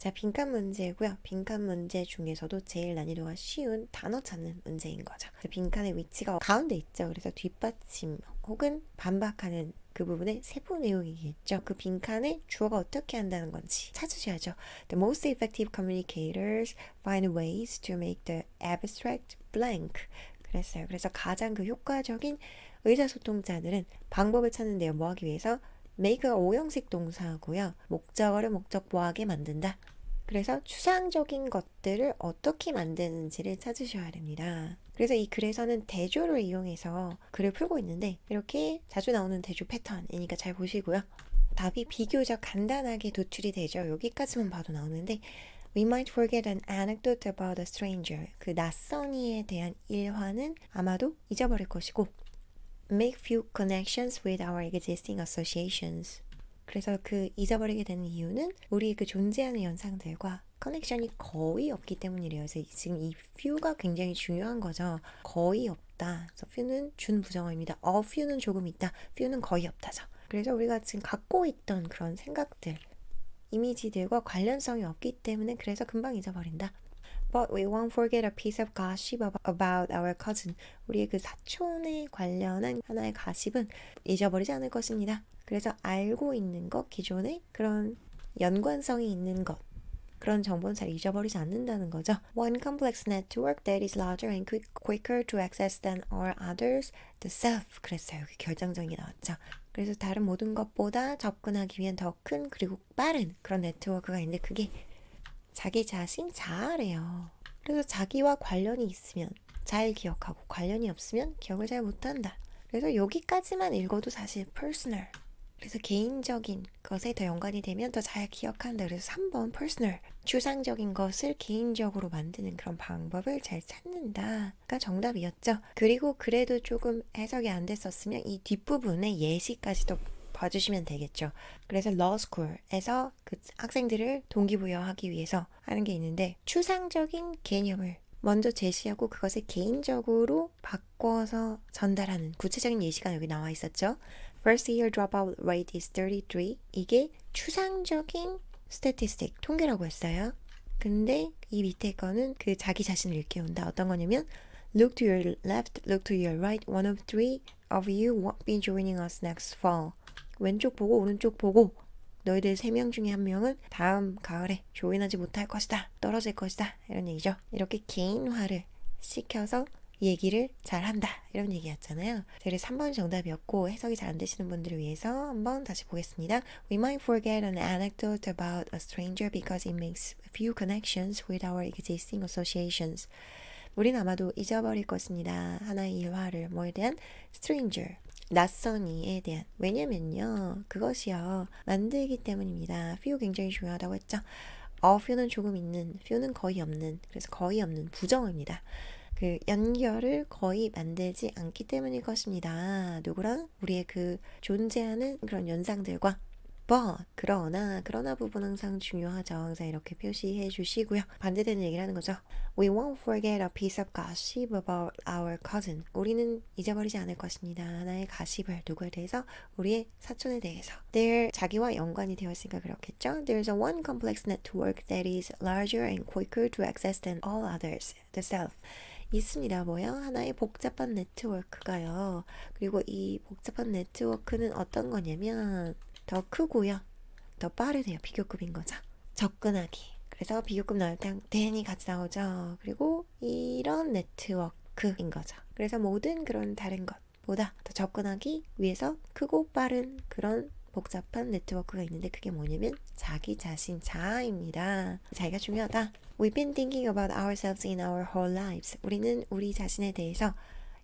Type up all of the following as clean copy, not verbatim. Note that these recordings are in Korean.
자, 빈칸 문제고요. 빈칸 문제 중에서도 제일 난이도가 쉬운 단어 찾는 문제인 거죠. 빈칸의 위치가 가운데 있죠. 그래서 뒷받침 혹은 반박하는 그 부분의 세부 내용이겠죠. 그 빈칸에 주어가 어떻게 한다는 건지 찾으셔야죠. The most effective communicators find ways to make the abstract blank. 그랬어요. 그래서 가장 그 효과적인 의사소통자들은 방법을 찾는데요. 뭐 하기 위해서? make가 오형식 동사고요. 목적어를 목적보하게 만든다. 그래서 추상적인 것들을 어떻게 만드는지를 찾으셔야 됩니다. 그래서 이 글에서는 대조를 이용해서 글을 풀고 있는데 이렇게 자주 나오는 대조 패턴이니까 잘 보시고요. 답이 비교적 간단하게 도출이 되죠. 여기까지만 봐도 나오는데 We might forget an anecdote about a stranger. 그 낯선 이에 대한 일화는 아마도 잊어버릴 것이고 Make few connections with our existing associations. 그래서 그 잊어버리게 되는 이유는 우리 그 존재하는 연상들과 커넥션이 거의 없기 때문이래요. 그래서 지금 이 few가 굉장히 중요한 거죠. 거의 없다. 그래서 few는 준부정어입니다. A few는 조금 있다. few는 거의 없다죠. 그래서 우리가 지금 갖고 있던 그런 생각들, 이미지들과 관련성이 없기 때문에 그래서 금방 잊어버린다. But we won't forget a piece of gossip about our cousin. 우리의 그 사촌에 관련한 하나의 가십은 잊어버리지 않을 것입니다. 그래서 알고 있는 것, 기존에 그런 연관성이 있는 것, 그런 정보는 잘 잊어버리지 않는다는 거죠. One complex network that is larger and quicker to access than all others, the self. 그랬어요. 여기 결정적인 게 나왔죠. 그래서 다른 모든 것보다 접근하기 위한 더 큰 그리고 빠른 그런 네트워크가 있는데 그게 자기 자신 자아래요. 그래서 자기와 관련이 있으면 잘 기억하고 관련이 없으면 기억을 잘 못한다. 그래서 여기까지만 읽어도 사실 personal. 그래서 개인적인 것에 더 연관이 되면 더 잘 기억한다. 그래서 3번 personal. 추상적인 것을 개인적으로 만드는 그런 방법을 잘 찾는다가 정답이었죠. 그리고 그래도 조금 해석이 안 됐었으면 이 뒷부분에 예시까지도 봐주시면 되겠죠. 그래서 law school에서 그 학생들을 동기부여하기 위해서 하는 게 있는데 추상적인 개념을 먼저 제시하고 그것을 개인적으로 바꿔서 전달하는 구체적인 예시가 여기 나와 있었죠. First year dropout rate is 33. 이게 추상적인 statistic, 통계라고 했어요. 근데 이 밑에 거는 그 자기 자신을 일깨운다. 어떤 거냐면 Look to your left, look to your right. One of three of you won't be joining us next fall. 왼쪽 보고 오른쪽 보고 너희들 3명 중에 1명은 다음 가을에 조인하지 못할 것이다. 떨어질 것이다. 이런 얘기죠. 이렇게 개인화를 시켜서 얘기를 잘한다. 이런 얘기였잖아요. 그래서 3번이 정답이었고 해석이 잘 안 되시는 분들을 위해서 한번 다시 보겠습니다. We might forget an anecdote about a stranger because it makes few connections with our existing associations. 우린 아마도 잊어버릴 것입니다. 하나의 일화를 뭐에 대한? stranger. 낯선 이에 대한. 왜냐면요. 그것이요. 만들기 때문입니다. few 굉장히 중요하다고 했죠. few는 조금 있는, few는 거의 없는. 그래서 거의 없는 부정어입니다. 그 연결을 거의 만들지 않기 때문일 것입니다. 누구랑? 우리의 그 존재하는 그런 연상들과 but, 그러나 부분 항상 중요하죠. 그래서 이렇게 표시해 주시고요. 반대되는 얘기를 하는 거죠. We won't forget a piece of gossip about our cousin. 우리는 잊어버리지 않을 것입니다. 하나의 가십을 누구에 대해서? 우리의 사촌에 대해서. There, 자기와 연관이 되어 있으니까 그렇겠죠. There's a one complex network that is larger and quicker to access than all others. The self. 있습니다. 뭐요? 하나의 복잡한 네트워크가요. 그리고 이 복잡한 네트워크는 어떤 거냐면 더 크고요. 더 빠르대요. 비교급인 거죠. 접근하기. 그래서 비교급 나올 때 대니 같이 나오죠. 그리고 이런 네트워크인 거죠. 그래서 모든 그런 다른 것보다 더 접근하기 위해서 크고 빠른 그런 복잡한 네트워크가 있는데 그게 뭐냐면 자기 자신 자아입니다. 자기가 중요하다. We've been thinking about ourselves in our whole lives. 우리는 우리 자신에 대해서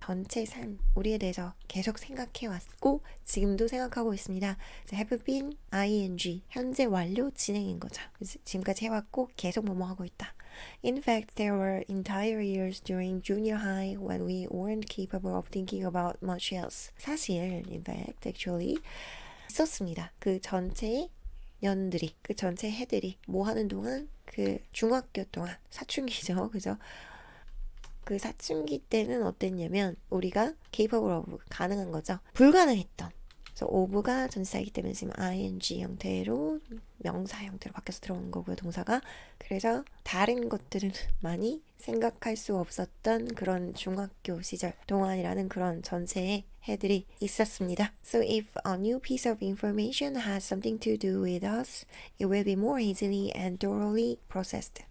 전체 삶, 우리에 대해서 계속 생각해왔고 지금도 생각하고 있습니다. have been, ing, 현재 완료 진행인 거죠. 지금까지 해왔고 계속 뭐뭐 하고 있다. In fact, there were entire years during junior high when we weren't capable of thinking about much else. 사실, in fact, actually 있었습니다. 그 전체의 년들이, 그 전체 해들이 뭐 하는 동안 그 중학교 동안 사춘기죠. 그죠? 그 사춘기 때는 어땠냐면 우리가 capable of 가능한 거죠. 불가능했던 그래서 of가 전치사이기 때문에 지금 ing 형태로 명사 형태로 바뀌어서 들어오는 거고요. 동사가. 그래서 다른 것들은 많이 생각할 수 없었던 그런 중학교 시절 동안이라는 그런 전체의 해들이 있었습니다. So if a new piece of information has something to do with us, it will be more easily and thoroughly processed.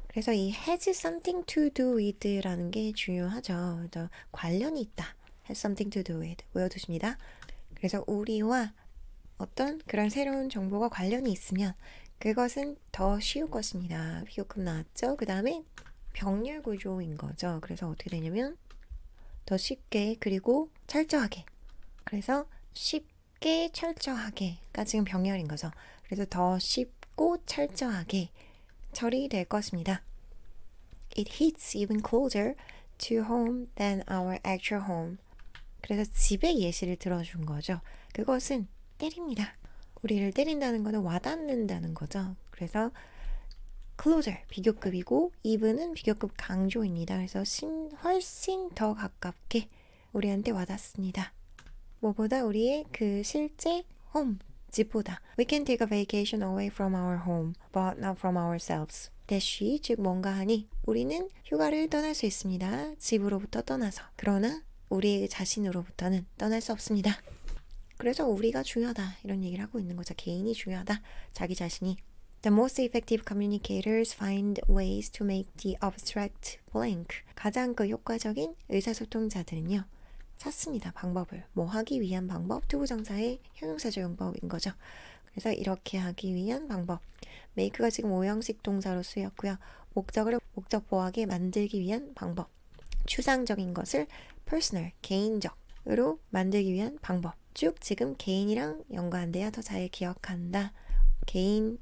그래서 이 has something to do with라는 게 중요하죠. 관련이 있다. has something to do with 외워두십니다. 그래서 우리와 어떤 그런 새로운 정보가 관련이 있으면 그것은 더 쉬울 것입니다. 비교급 나왔죠? 그 다음에 병렬 구조인 거죠. 그래서 어떻게 되냐면 더 쉽게 그리고 철저하게. 그래서 쉽게 철저하게가 지금 병렬인 거죠. 그래서 더 쉽고 철저하게 처리될 것입니다. It hits even closer to home than our actual home. 그래서 집의 예시를 들어준 거죠. 그것은 때립니다. 우리를 때린다는 것은 와닿는다는 거죠. 그래서 closer 비교급이고 even은 비교급 강조입니다. 그래서 훨씬 더 가깝게 우리한테 와닿습니다. 뭐보다 우리의 그 실제 home 집보다. We can take a vacation away from our home, but not from ourselves. 대쉬 즉 뭔가 하니 우리는 휴가를 떠날 수 있습니다. 집으로부터 떠나서. 그러나 우리 자신으로부터는 떠날 수 없습니다. 그래서 우리가 중요하다 이런 얘기를 하고 있는 거죠. 개인이 중요하다. 자기 자신이. The most effective communicators find ways to make the abstract blank. 가장 그 효과적인 의사소통자들은요. 찾습니다. 방법을. 뭐 하기 위한 방법. 투부정사의 형용사조용법인 거죠. 그래서 이렇게 하기 위한 방법. make가 지금 오형식 동사로 쓰였고요. 목적을 목적보하게 만들기 위한 방법. 추상적인 것을 personal, 개인적으로 만들기 위한 방법. 쭉 지금 개인이랑 연관돼야 더 잘 기억한다. 개인,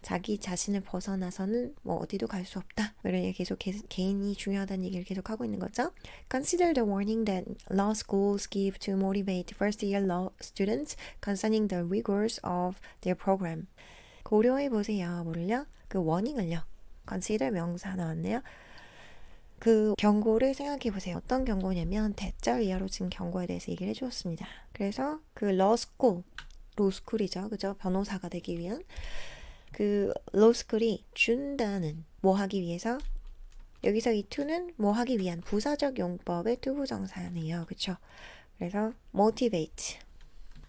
자기 자신을 벗어나서는 뭐 어디도 갈 수 없다. 이런 얘기 계속 개인이 중요하다는 얘기를 계속 하고 있는 거죠. Consider the warning that law schools give to motivate first-year law students concerning the rigors of their program. 고려해 보세요. 뭐를요? 그 워닝을요. Consider 명사 나왔네요. 그 경고를 생각해 보세요. 어떤 경고냐면 대절 이하로 지금 경고에 대해서 얘기를 해주었습니다. 그래서 그 러스쿨, 로스쿨이죠. 그죠? 변호사가 되기 위한 그 로스쿨이 준다는 뭐 하기 위해서 여기서 이 to는 뭐 하기 위한 부사적 용법의 투부정사네요. 그쵸? 그래서 motivate,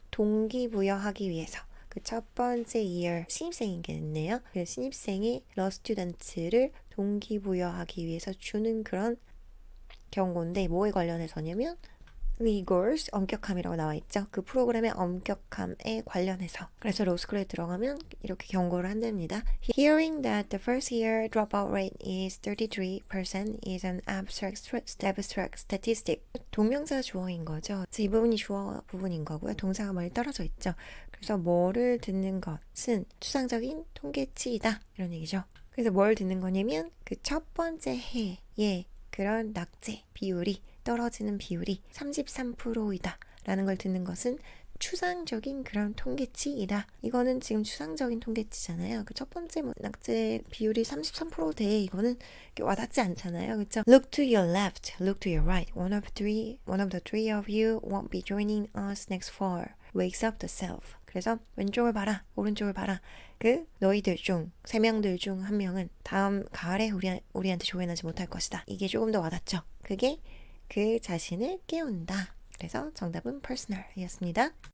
동기부여하기 위해서 그 첫 번째 year 신입생이겠네요. 그 신입생의 law student를 동기부여하기 위해서 주는 그런 경고인데 뭐에 관련해서냐면 rigors, 엄격함이라고 나와 있죠. 그 프로그램의 엄격함에 관련해서. 그래서 로스쿨에 들어가면 이렇게 경고를 한답니다. Hearing that the first year dropout rate is 33% is an abstract statistic. 동명사 주어인 거죠. 이 부분이 주어 부분인 거고요. 동사가 멀리 떨어져 있죠. 그래서 뭐를 듣는 것은 추상적인 통계치이다. 이런 얘기죠. 그래서 뭘 듣는 거냐면 그 첫 번째 해에 그런 낙제 비율이 떨어지는 비율이 33%이다 라는 걸 듣는 것은 추상적인 그런 통계치이다. 이거는 지금 추상적인 통계치잖아요. 그 첫 번째 낙제 비율이 33%대 이거는 와닿지 않잖아요. 그렇죠? Look to your left, look to your right. One of the three of you won't be joining us next fall. Wakes up the self. 그래서 왼쪽을 봐라, 오른쪽을 봐라. 그 너희들 중, 세 명들 중 한 명은 다음 가을에 우리한테 조인하지 못할 것이다. 이게 조금 더 와닿죠. 그게 그 자신을 깨운다. 그래서 정답은 personal이었습니다.